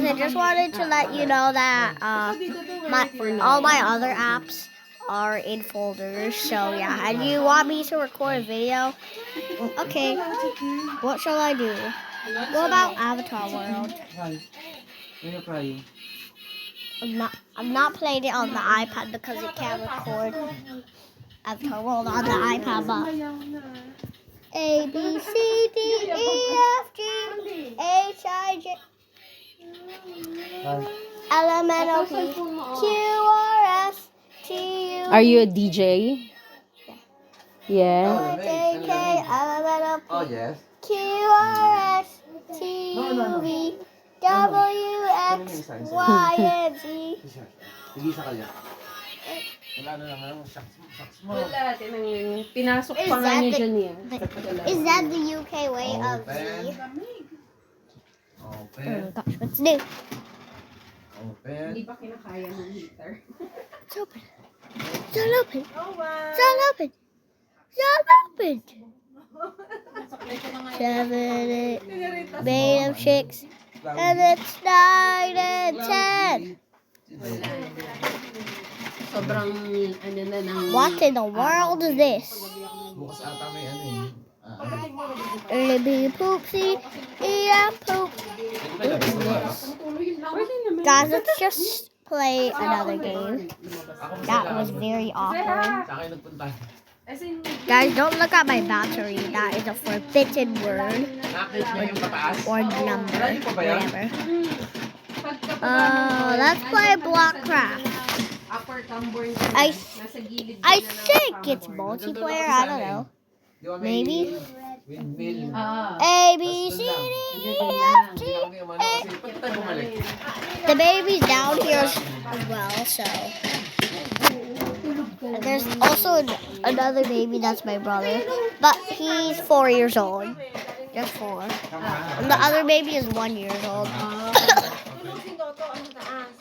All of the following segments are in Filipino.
I just wanted to let you know that all my other apps are in folders. So yeah, and you want me to record a video? Okay. What shall I do? What about Avatar World? Cry. When you're crying. I'm not playing it on the iPad because it can't record Avatar World on the iPad. But A B C D E F G H I J L M N O P Q R S T U. Are you a DJ? Yeah. J K L M N Oh, O P yes. Q R S T U V W X Y and Z. Sige sa kanya. Wala na lang. Shucks mo. Wala, pinasok Is pa nga that niya the- dyan yan. Is that the UK way of Z? Open. Gosh, what's new? Open. Hindi pa kinakaya ng heater. It's open. It's all open. It's all open. It's all open. 7, 8, made of chicks, and it's 9 and 10. Sobrang ano na ng... What in the world is this? Bukas ata may ano eh. Libby poopsie, yeah poop. Guys, let's just play another game. That was very awkward. Sa akin nagpunta. Guys, don't look at my battery. That is a forbidden word Nakit mo yung pataas. or number, Malayo pa ba yan? whatever. Let's play Blockcraft. Upper Camborne I nasa gilid I na ng think Camborne. it's multiplayer. I don't know. Di ba may Maybe. windmill? A B C D E F G. Hindi na kami umano kasi pwede tayo bumalik. The baby's down here as well, so. And there's also another baby that's my brother, but he's 4 years old. Just 4. And the other baby is 1 year old.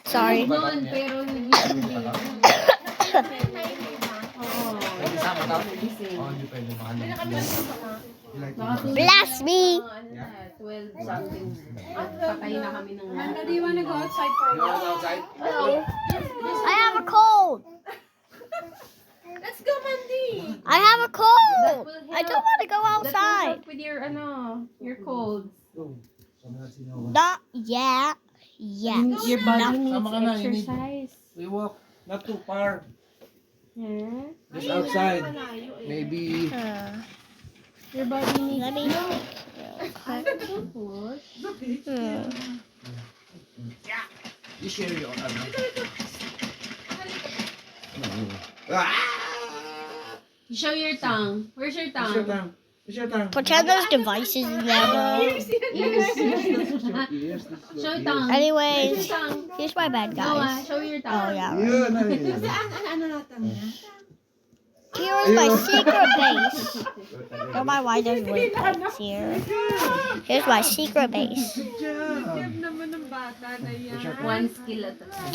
Sorry. Noon, pero hindi. Pwede sama daw. Oh, hindi pwede. Bless me. 12 something. At patay na kami ng... Do you want to go outside for a You wanna walk? go outside? I have a cold. Let's go, Mandy! I have a cold. I don't want to go That will outside. help with your, your cold. Go. Sama na sinawa. Not yet. Yes. Your body needs Sama ka na, you need- exercise. We walk. Not too far. Yeah. Just outside. Maybe. Your body needs... Let me. push. You share your ano. Show your tongue. Where's your It's your tongue? tongue. It's your tongue. Pretend there's devices in there, bro. Yes, this is Show your tongue. Anyways, Show tongue. here's my bed, Noah, guys. show your Oh tongue. yeah. Yun, ayun. Ano natin yan? Here's my secret base. Don't mind why there's wood pipes here. Here's my secret base. Good job. Naman ng bata na yan. One skill at a time.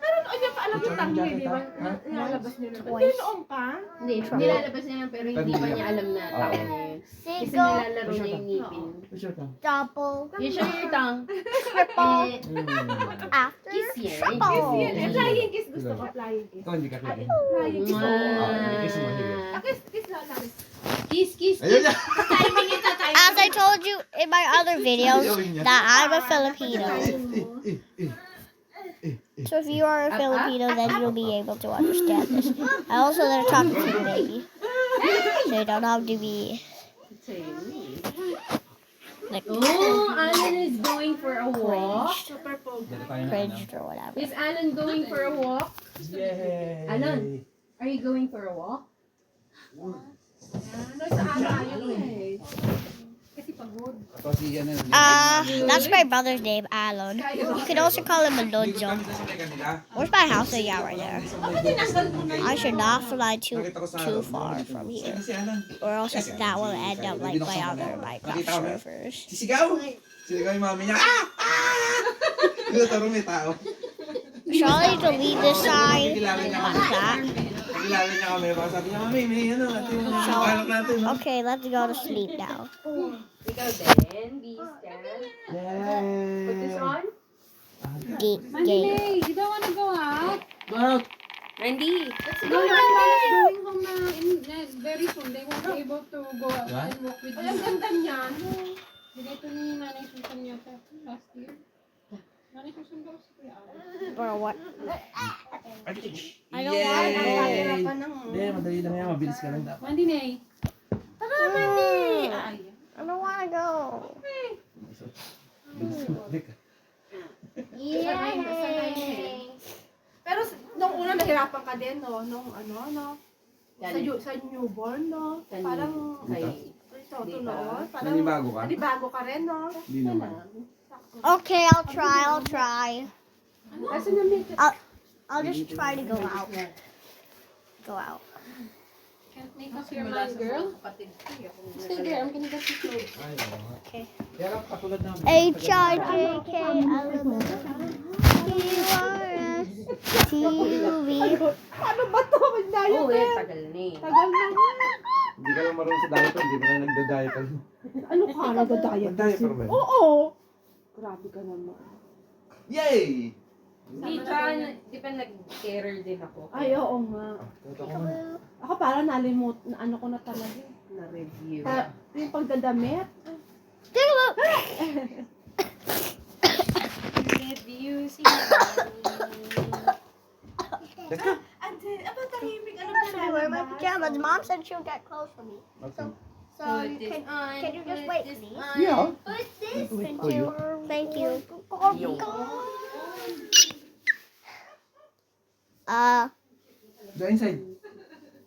Pero noon niya pa alam yung tango eh, di ba? Ha? Nilalabas niyo na. Twice. Hindi noon pa? Hindi, nilalabas niya lang pero hindi pa niya alam na tao niya yun. Kasi Single, nilalaro niya yung ngipin. What's your tongue? double, You show your tongue. triple, after Kiss yan. Kiss yan. triple. Flying kiss gusto ko. Flying kiss. Ikaw hindi ka kikin. Flying kiss. Kiss mo, sige. Kiss lang lang. Kiss, kiss, Ayun kiss. na. As I told you in my other videos, that I'm a Filipino. So if you are a Filipino, then you'll be able to understand this. I also they're talking to you, baby. So you don't have to be like Oh, Alan is going for a walk. Super pogo. cringed or whatever. Is Alan going for a walk? Yay! Alan. Are you going for a walk? Ano sa alayo eh. Kasi pagod. Ito si ano. That's my brother's name, Alon. You can also call him Alonzo. Where's my house? Oh, yeah, right there. I should not fly too far from here, or else that will end up like my other Minecraft servers. Sisigaw! Sisigaw yung mami niya. Ah! Ah! Ito, taro may tao. Shall I delete this sign? Kilala niya kami. What's that? Kilala niya kami. Baka sabi niya, mami, may ano, ito yung anak natin. No? Okay, let's go to sleep now. Ikaw din, Beast. Monday, you don't wanna go out? Go out. Randy! No, everyone's going home na very soon. They won't be able to go out What? and walk with Ay, you. ang ganda niyan. Bigay ito ni Nanay Susan yata last year. Nanay Susan daw si Kuya Alex. For what? I don't want to. Pahirapan ng... Hindi, madali lang yan. Mabilis ka lang dapat. Monday, Nay. I don't wanna go. Bilis ka. Bilis ka. Yay! Pero nung una nahirapan ka din, no? Nung ano, no? Sa newborn, no? Parang... Ito, noon. Parang... Nanibago ka? Nanibago ka rin, no? Hindi naman. Okay, I'll try. Kasi na-meet. I'll just try to go out. Go out. Can't make up your mind, girl. Stay there. I'm gonna get you clothes. Ay, oo nga. Okay. Kaya lang katulad namin. H-I-J-K, L-M-T-U-V. Ano ba to? Mag-diet Oo, eh. tagal na eh. Tagal na nga. Hindi ka lang marunong sa diaper. Hindi mo na nagda-diaper. Ano ka? Nag-diet? Nag-diaper ba? Oo. Grabe ka naman. Yay! Di ba nag-carer din ako? Ay, oo nga. Totoo man. Ako parang nalimot, na ano ko na talaga. Na-review. Yung pagdadamit. Review si Let's go. Ante, aba tahimik. Ano I should wear my pajamas. Mom said she'll get clothes for me. Okay. So you can you just wait, please? Yeah. Put this. Thank for you. you. Thank you. Go inside.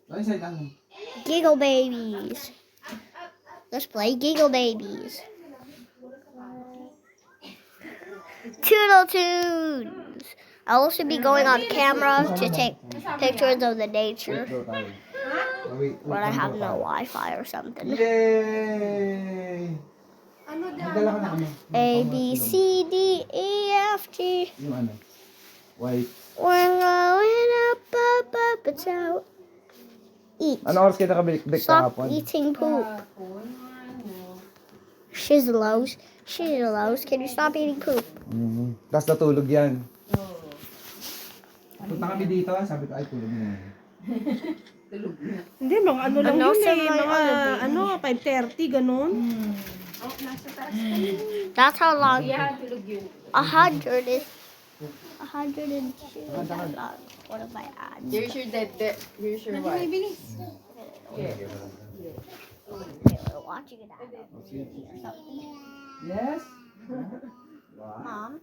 Go inside lang. Giggle babies. Let's play Giggle Babies. Toodle Tunes. I'll also be going on camera to take pictures of the nature, Wait daw tayo. Wait. but I have no Wi-Fi or something. Yay! Ano Magdala ka na ano? A B C D E F G. Yung ano? White. We're going up, it's out. Eat. Ano oras kayo nakabalik Stop kahapon? eating poop. Shizzlos. Shizzlos. Can you stop eating poop? Tapos natulog yan. Punta kami dito, sabi ko ay tulog na. Hindi, mga ano lang Ano, yun eh. similar Mga other ano, 5:30, ganun. That's how long. Yeah, tulog yun. 100 is 102. How long? What if I add? Here's your here's your wife. Okay, we're watching it out or something. Yes? Mom,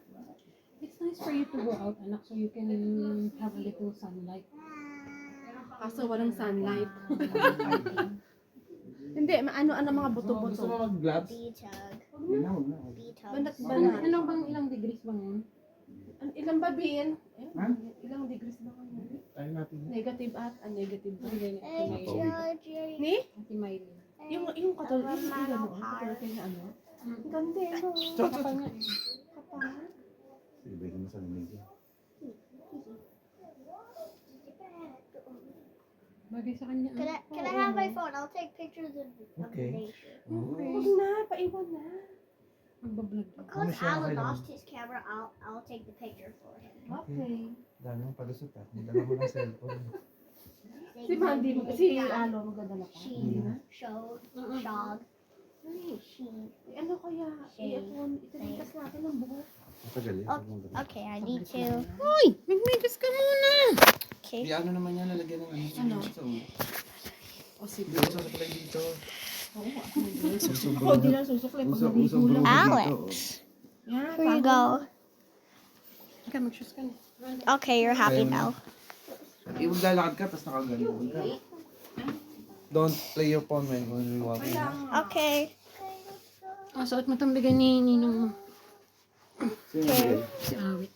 It's nice for you to go out, anak, so you can have a little sunlight. Kaso walang sunlight. Hindi, ano mga Gusto buto-buto. mo mag-gloves? B-tug. Hindi na, huwag na. B-tug. Banat ba Ano, na? ano bang ilang degrees bang yun? Ilang ba, Bin? Ha? Ilang degrees ba kayo? Tayo natin. Negative at negative. H-I-J. Ni? Ati Miley. Yung katulad, yung gano'n. Katulad kayo na ano? Ang ganda eh, no? Kapal nga eh. Kapal. Sige, mo sa lamig. Bagay sa kanya. Can I have my phone? I'll take pictures of the Okay. nature. Huwag na, paiwan na. Magbablog. Because siya, Alan okay lang. lost his camera, I'll take the picture for him. Okay. Dami mo palusot ah. Dala mo ng cellphone. Si Mandy, si ano, magdadala ka? She showed, shog, she. Ano kaya? Italikas natin ang buhok. Matagal eh. Okay, I need to. Uy! Magmegas ka muna! Okay. Di ano naman yan, lalagyan ng ano. Sa ulo. O sige. Hindi ako sasaklay dito. Ako, di lang susuklay pag naligo lang. Alex, Yan, here you go. Ika, mag-shoes ka na. Okay, you're happy now. Huwag lalakad ka, tapos nakaganon ka. Don't play your phone when you're walking. Okay. Ah, suot mo itong bigay ni Ninong mo. Sino bigay? Si Awit.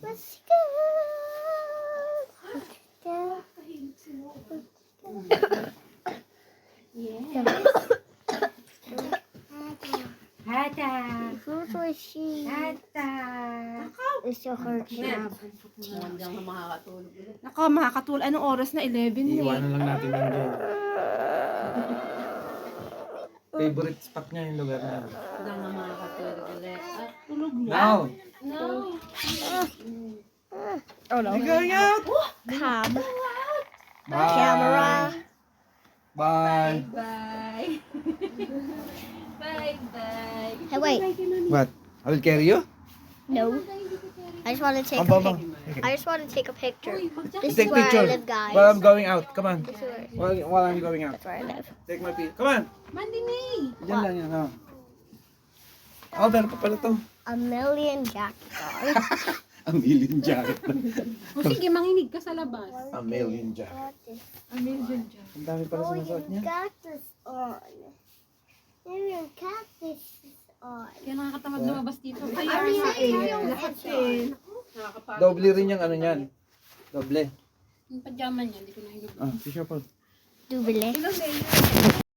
Let's go. Hata! Who's with she? Hata! It's your hurt. Hanggang makakatulog ulit. Nako, makakatulog. Anong oras na? 11 eh. Iiwanan lang natin yung dyan. Favorite spot niya yung lugar na. Hanggang makakatulog ulit. Ah, Tulog na. Now! no! Oh no. We're going out. Cam. Bye. Camera. Bye. Bye. Bye-bye. Hey, wait. What? I will carry you? No. I just want to take Ang a baba. pic. I just want to take a picture. This Take is where picture. I live, guys. While I'm going out. Come on. This is where, While I'm going out. that's where I live. Take my picture. Come on. Mandini! Diyan lang yan. Oh. Oh, meron pa pala to. A million jackets on. A million jacket. O sige, manginig ka sa labas. A million jacket. Ang dami pala sinusuot niya. got this on. You got this on. Kaya nakakatamad lumabas dito. Ay, Doble rin yung ano niyan. Doble. yung pajama niya, hindi ko na hinubad. Ah, si Paul. Double.